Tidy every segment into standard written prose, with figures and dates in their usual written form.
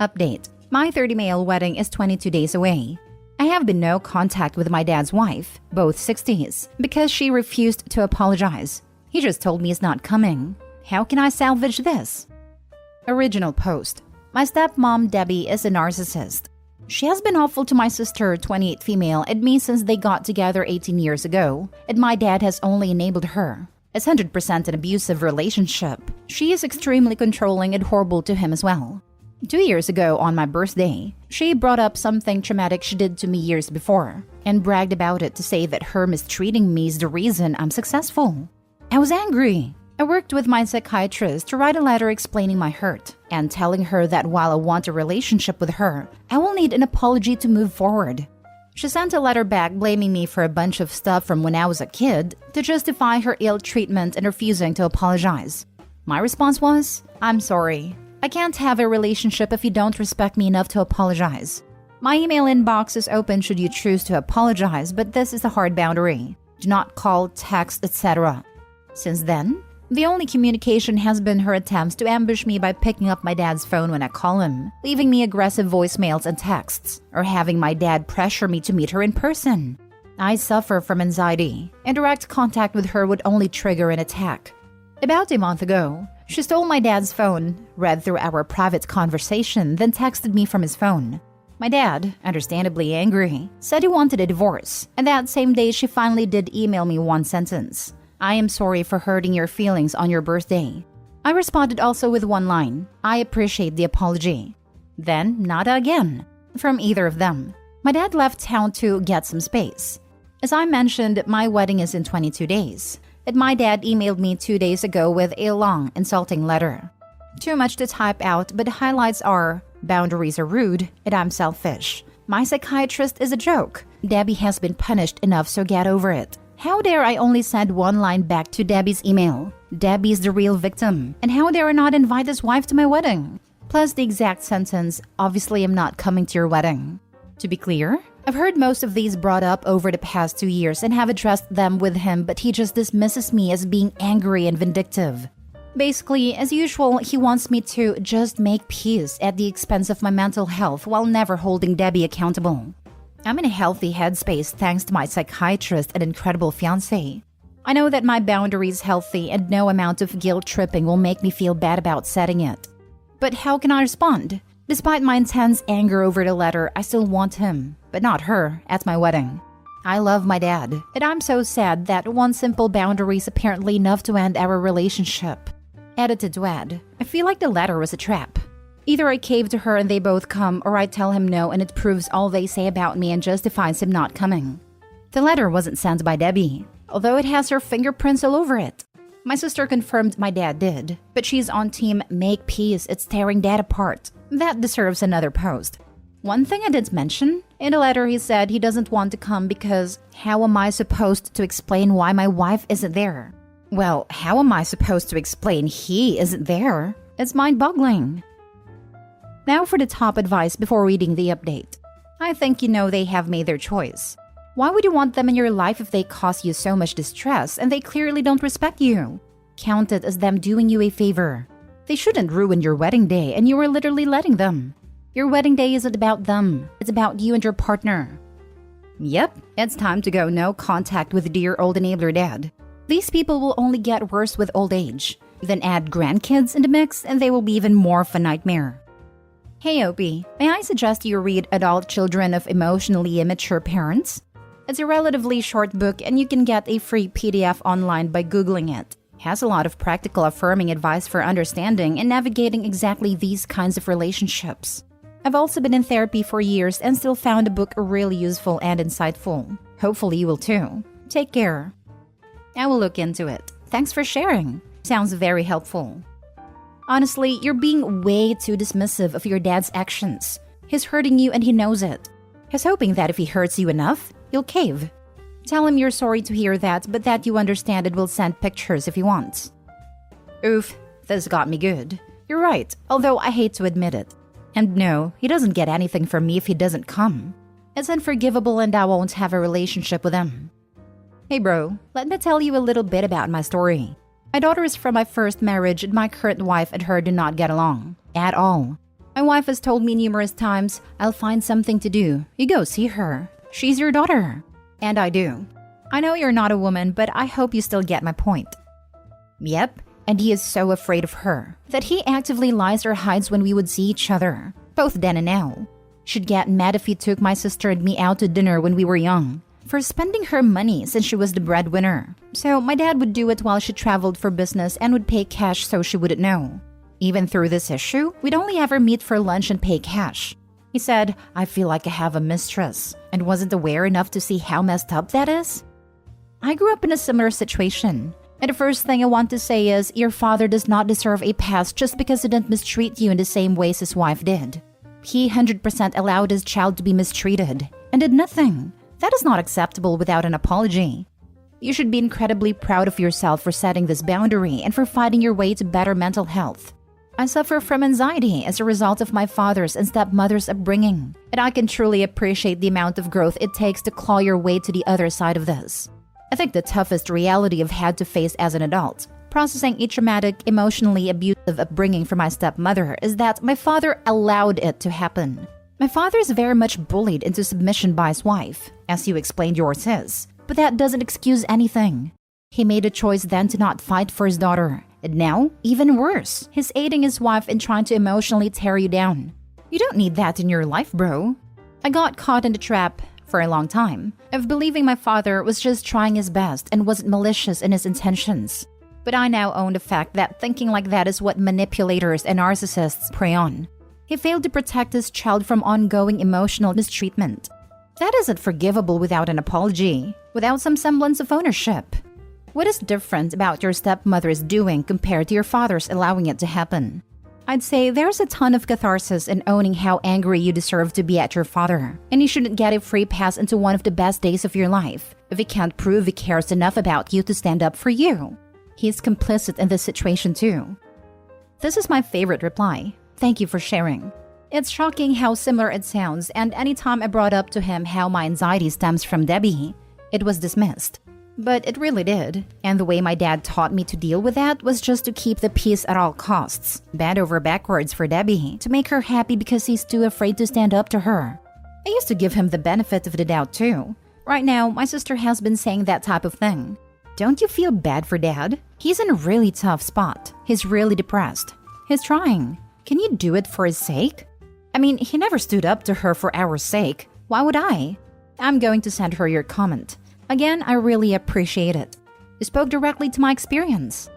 Update. My 30 male wedding is 22 days away. I have been no contact with my dad's wife, both 60s, because she refused to apologize. He just told me he's not coming. How can I salvage this? Original post. My stepmom, Debbie, is a narcissist. She has been awful to my sister, 28 female, and me since they got together 18 years ago, and my dad has only enabled her. It's 100% an abusive relationship. She is extremely controlling and horrible to him as well. 2 years ago on my birthday, she brought up something traumatic she did to me years before, and bragged about it to say that her mistreating me is the reason I'm successful. I was angry. I worked with my psychiatrist to write a letter explaining my hurt and telling her that while I want a relationship with her, I will need an apology to move forward. She sent a letter back blaming me for a bunch of stuff from when I was a kid to justify her ill treatment and refusing to apologize. My response was, I'm sorry. I can't have a relationship if you don't respect me enough to apologize. My email inbox is open should you choose to apologize, but this is a hard boundary. Do not call, text, etc. Since then, the only communication has been her attempts to ambush me by picking up my dad's phone when I call him, leaving me aggressive voicemails and texts, or having my dad pressure me to meet her in person. I suffer from anxiety, and direct contact with her would only trigger an attack. About a month ago, she stole my dad's phone, read through our private conversation, then texted me from his phone. My dad, understandably angry, said he wanted a divorce, and that same day she finally did email me one sentence. I am sorry for hurting your feelings on your birthday. I responded also with one line, I appreciate the apology. Then, nada again, from either of them. My dad left town to get some space. As I mentioned, my wedding is in 22 days, and my dad emailed me 2 days ago with a long, insulting letter. Too much to type out, but the highlights are, boundaries are rude, and I'm selfish. My psychiatrist is a joke. Debbie has been punished enough, so get over it. How dare I only send one line back to Debbie's email? Debbie's the real victim. And how dare I not invite his wife to my wedding? Plus the exact sentence, obviously I'm not coming to your wedding. To be clear, I've heard most of these brought up over the past 2 years and have addressed them with him, but he just dismisses me as being angry and vindictive. Basically, as usual, he wants me to just make peace at the expense of my mental health while never holding Debbie accountable. I'm in a healthy headspace thanks to my psychiatrist and incredible fiancé. I know that my boundary is healthy and no amount of guilt tripping will make me feel bad about setting it. But how can I respond? Despite my intense anger over the letter, I still want him, but not her, at my wedding. I love my dad, and I'm so sad that one simple boundary is apparently enough to end our relationship. Edited to add, I feel like the letter was a trap. Either I cave to her and they both come, or I tell him no and it proves all they say about me and justifies him not coming. The letter wasn't sent by Debbie, although it has her fingerprints all over it. My sister confirmed my dad did, but she's on team make peace, it's tearing dad apart. That deserves another post. One thing I didn't mention, in the letter he said he doesn't want to come because how am I supposed to explain why my wife isn't there? Well, how am I supposed to explain he isn't there? It's mind-boggling. Now for the top advice before reading the update. I think you know they have made their choice. Why would you want them in your life if they cause you so much distress and they clearly don't respect you? Count it as them doing you a favor. They shouldn't ruin your wedding day and you are literally letting them. Your wedding day isn't about them. It's about you and your partner. Yep, it's time to go no contact with dear old enabler dad. These people will only get worse with old age. Then add grandkids in the mix and they will be even more of a nightmare. Hey Opie, may I suggest you read Adult Children of Emotionally Immature Parents? It's a relatively short book and you can get a free PDF online by Googling it. It has a lot of practical affirming advice for understanding and navigating exactly these kinds of relationships. I've also been in therapy for years and still found the book really useful and insightful. Hopefully you will too. Take care. I will look into it. Thanks for sharing. Sounds very helpful. Honestly, you're being way too dismissive of your dad's actions. He's hurting you and he knows it. He's hoping that if he hurts you enough, you'll cave. Tell him you're sorry to hear that, but that you understand and will send pictures if he wants. Oof, this got me good. You're right, although I hate to admit it. And no, he doesn't get anything from me if he doesn't come. It's unforgivable and I won't have a relationship with him. Hey bro, let me tell you a little bit about my story. My daughter is from my first marriage and my current wife and her do not get along. At all. My wife has told me numerous times, I'll find something to do. You go see her. She's your daughter. And I do. I know you're not a woman, but I hope you still get my point. Yep, and he is so afraid of her that he actively lies or hides when we would see each other, both then and now. She'd get mad if he took my sister and me out to dinner when we were young, for spending her money since she was the breadwinner. So my dad would do it while she traveled for business and would pay cash so she wouldn't know. Even through this issue, we'd only ever meet for lunch and pay cash. He said, I feel like I have a mistress, and wasn't aware enough to see how messed up that is. I grew up in a similar situation, and the first thing I want to say is your father does not deserve a pass just because he didn't mistreat you in the same ways his wife did. He 100% allowed his child to be mistreated and did nothing. That is not acceptable without an apology. You should be incredibly proud of yourself for setting this boundary and for fighting your way to better mental health. I suffer from anxiety as a result of my father's and stepmother's upbringing, and I can truly appreciate the amount of growth it takes to claw your way to the other side of this. I think the toughest reality I've had to face as an adult, processing a traumatic, emotionally abusive upbringing from my stepmother, is that my father allowed it to happen. My father is very much bullied into submission by his wife, as you explained yours is, but that doesn't excuse anything. He made a choice then to not fight for his daughter, and now, even worse, he's aiding his wife in trying to emotionally tear you down. You don't need that in your life, bro. I got caught in the trap, for a long time, of believing my father was just trying his best and wasn't malicious in his intentions. But I now own the fact that thinking like that is what manipulators and narcissists prey on. He failed to protect his child from ongoing emotional mistreatment. That isn't forgivable without an apology, without some semblance of ownership. What is different about your stepmother's doing compared to your father's allowing it to happen? I'd say there's a ton of catharsis in owning how angry you deserve to be at your father, and you shouldn't get a free pass into one of the best days of your life if he can't prove he cares enough about you to stand up for you. He's complicit in this situation too. This is my favorite reply. Thank you for sharing. It's shocking how similar it sounds, and anytime I brought up to him how my anxiety stems from Debbie, it was dismissed. But it really did, and the way my dad taught me to deal with that was just to keep the peace at all costs, bend over backwards for Debbie, to make her happy because he's too afraid to stand up to her. I used to give him the benefit of the doubt too. Right now, my sister has been saying that type of thing. Don't you feel bad for Dad? He's in a really tough spot. He's really depressed. He's trying. Can you do it for his sake? I mean, he never stood up to her for our sake. Why would I? I'm going to send her your comment. Again, I really appreciate it. You spoke directly to my experience.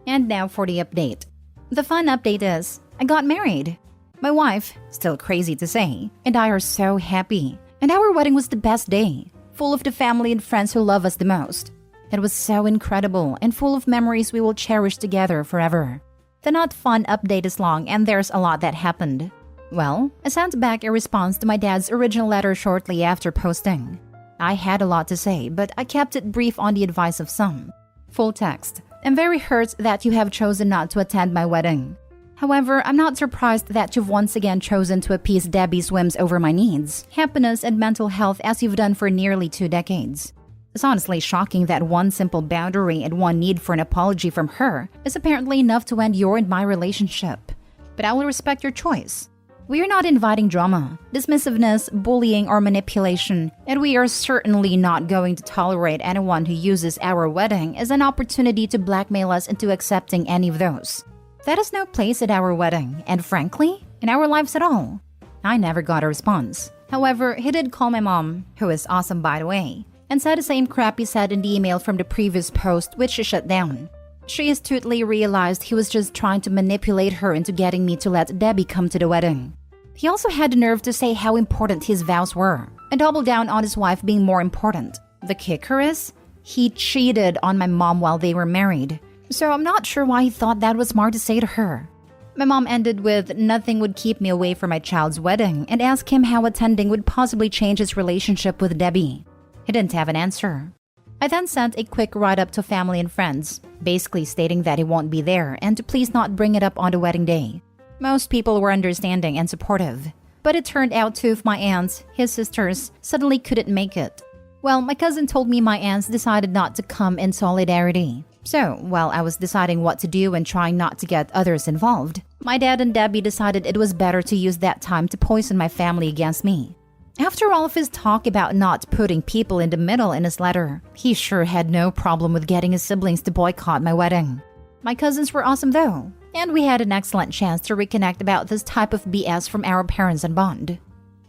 And now for the update. The fun update is, I got married. My wife, still crazy to say, and I are so happy. And our wedding was the best day, full of the family and friends who love us the most. It was so incredible and full of memories we will cherish together forever. The not fun update is long and there's a lot that happened. Well, I sent back a response to my dad's original letter shortly after posting. I had a lot to say, but I kept it brief on the advice of some. Full text. I'm very hurt that you have chosen not to attend my wedding. However, I'm not surprised that you've once again chosen to appease Debbie's whims over my needs, happiness, and mental health as you've done for nearly 2 decades. It's honestly shocking that one simple boundary and one need for an apology from her is apparently enough to end your and my relationship. But I will respect your choice. We are not inviting drama, dismissiveness, bullying, or manipulation, and we are certainly not going to tolerate anyone who uses our wedding as an opportunity to blackmail us into accepting any of those. That has no place at our wedding, and frankly, in our lives at all. I never got a response. However, he did call my mom, who is awesome by the way, and said the same crap he said in the email from the previous post, which she shut down. She astutely realized he was just trying to manipulate her into getting me to let Debbie come to the wedding. He also had the nerve to say how important his vows were, and double down on his wife being more important. The kicker is, he cheated on my mom while they were married, so I'm not sure why he thought that was smart to say to her. My mom ended with, nothing would keep me away from my child's wedding, and asked him how attending would possibly change his relationship with Debbie. He didn't have an answer. I then sent a quick write-up to family and friends, basically stating that he won't be there and to please not bring it up on the wedding day. Most people were understanding and supportive, but it turned out 2 of my aunts, his sisters, suddenly couldn't make it. Well, my cousin told me my aunts decided not to come in solidarity. So, while I was deciding what to do and trying not to get others involved, my dad and Debbie decided it was better to use that time to poison my family against me. After all of his talk about not putting people in the middle in his letter, he sure had no problem with getting his siblings to boycott my wedding. My cousins were awesome though, and we had an excellent chance to reconnect about this type of BS from our parents and bond.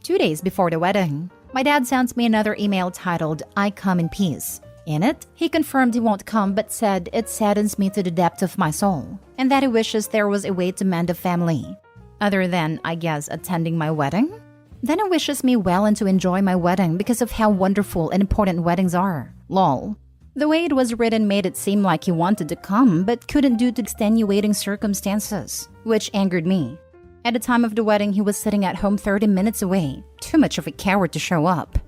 2 days before the wedding, my dad sent me another email titled, "I come in peace." In it, he confirmed he won't come but said it saddens me to the depth of my soul, and that he wishes there was a way to mend a family. Other than, I guess, attending my wedding? Then he wishes me well and to enjoy my wedding because of how wonderful and important weddings are. Lol. The way it was written made it seem like he wanted to come but couldn't due to extenuating circumstances, which angered me. At the time of the wedding, he was sitting at home 30 minutes away. Too much of a coward to show up.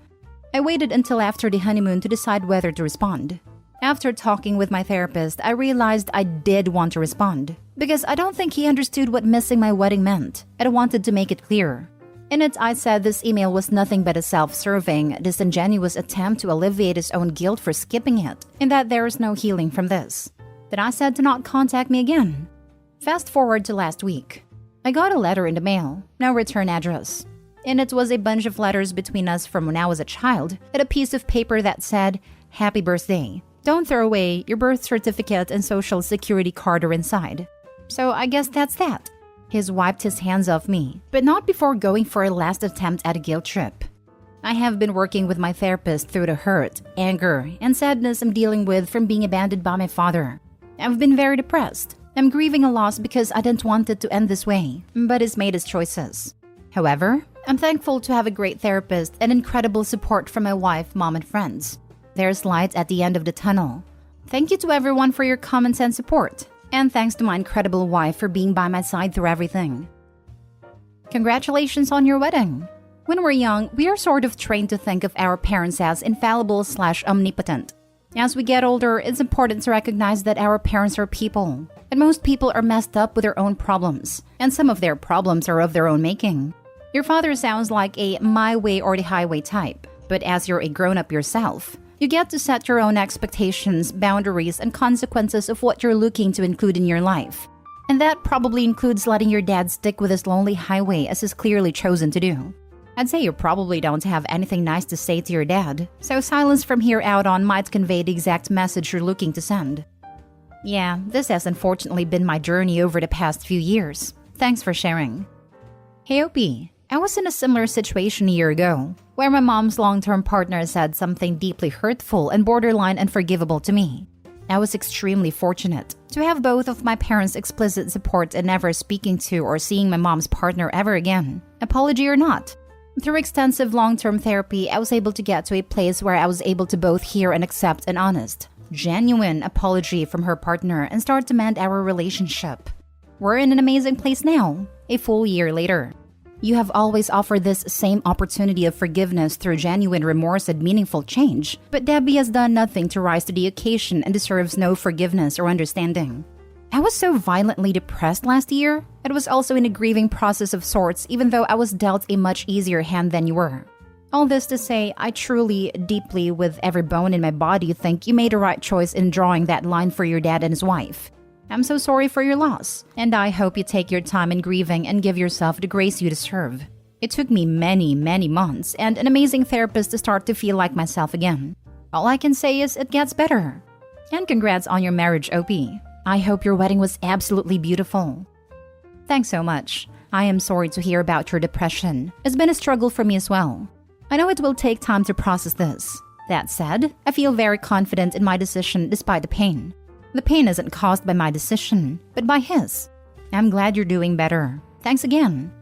I waited until after the honeymoon to decide whether to respond. After talking with my therapist, I realized I did want to respond because I don't think he understood what missing my wedding meant, and I wanted to make it clear. In it, I said this email was nothing but a self-serving, disingenuous attempt to alleviate his own guilt for skipping it, and that there is no healing from this. Then I said to not contact me again. Fast forward to last week. I got a letter in the mail, no return address. And it was a bunch of letters between us from when I was a child, and a piece of paper that said, "Happy birthday. Don't throw away, your birth certificate and social security card are inside." So I guess that's that. He's wiped his hands off me, but not before going for a last attempt at a guilt trip. I have been working with my therapist through the hurt, anger, and sadness I'm dealing with from being abandoned by my father. I've been very depressed. I'm grieving a loss because I didn't want it to end this way, but he's made his choices. However, I'm thankful to have a great therapist and incredible support from my wife, mom, and friends. There's light at the end of the tunnel. Thank you to everyone for your comments and support. And thanks to my incredible wife for being by my side through everything. Congratulations on your wedding. When we're young, we are sort of trained to think of our parents as infallible/omnipotent. As we get older, it's important to recognize that our parents are people. And most people are messed up with their own problems. And some of their problems are of their own making. Your father sounds like a my way or the highway type, but as you're a grown-up yourself, you get to set your own expectations, boundaries, and consequences of what you're looking to include in your life. And that probably includes letting your dad stick with his lonely highway as he's clearly chosen to do. I'd say you probably don't have anything nice to say to your dad, so silence from here out on might convey the exact message you're looking to send. Yeah, this has unfortunately been my journey over the past few years. Thanks for sharing. Hey Opie. I was in a similar situation a year ago, where my mom's long-term partner said something deeply hurtful and borderline unforgivable to me. I was extremely fortunate to have both of my parents' explicit support and never speaking to or seeing my mom's partner ever again, apology or not. Through extensive long-term therapy, I was able to get to a place where I was able to both hear and accept an honest, genuine apology from her partner and start to mend our relationship. We're in an amazing place now, a full year later. You have always offered this same opportunity of forgiveness through genuine remorse and meaningful change, but Debbie has done nothing to rise to the occasion and deserves no forgiveness or understanding. I was so violently depressed last year. It was also in a grieving process of sorts, even though I was dealt a much easier hand than you were. All this to say, I truly, deeply, with every bone in my body, think you made the right choice in drawing that line for your dad and his wife. I'm so sorry for your loss, and I hope you take your time in grieving and give yourself the grace you deserve. It took me many, many months and an amazing therapist to start to feel like myself again. All I can say is it gets better. And congrats on your marriage, Opie. I hope your wedding was absolutely beautiful. Thanks so much. I am sorry to hear about your depression. It's been a struggle for me as well. I know it will take time to process this. That said, I feel very confident in my decision despite the pain. The pain isn't caused by my decision, but by his. I'm glad you're doing better. Thanks again.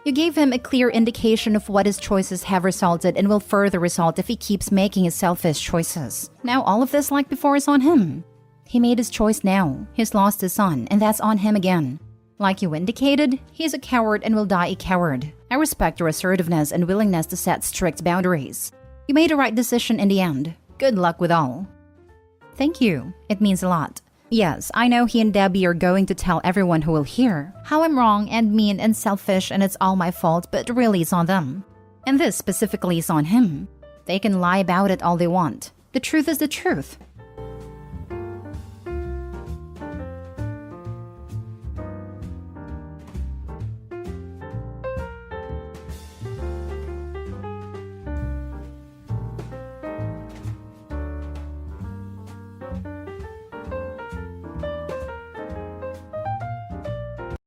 You gave him a clear indication of what his choices have resulted and will further result if he keeps making his selfish choices. Now all of this like before is on him. He made his choice now. He's lost his son, and that's on him again. Like you indicated, he's a coward and will die a coward. I respect your assertiveness and willingness to set strict boundaries. You made the right decision in the end. Good luck with all. Thank you. It means a lot. Yes, I know he and Debbie are going to tell everyone who will hear how I'm wrong and mean and selfish and it's all my fault, but really it's on them. And this specifically is on him. They can lie about it all they want. The truth is the truth.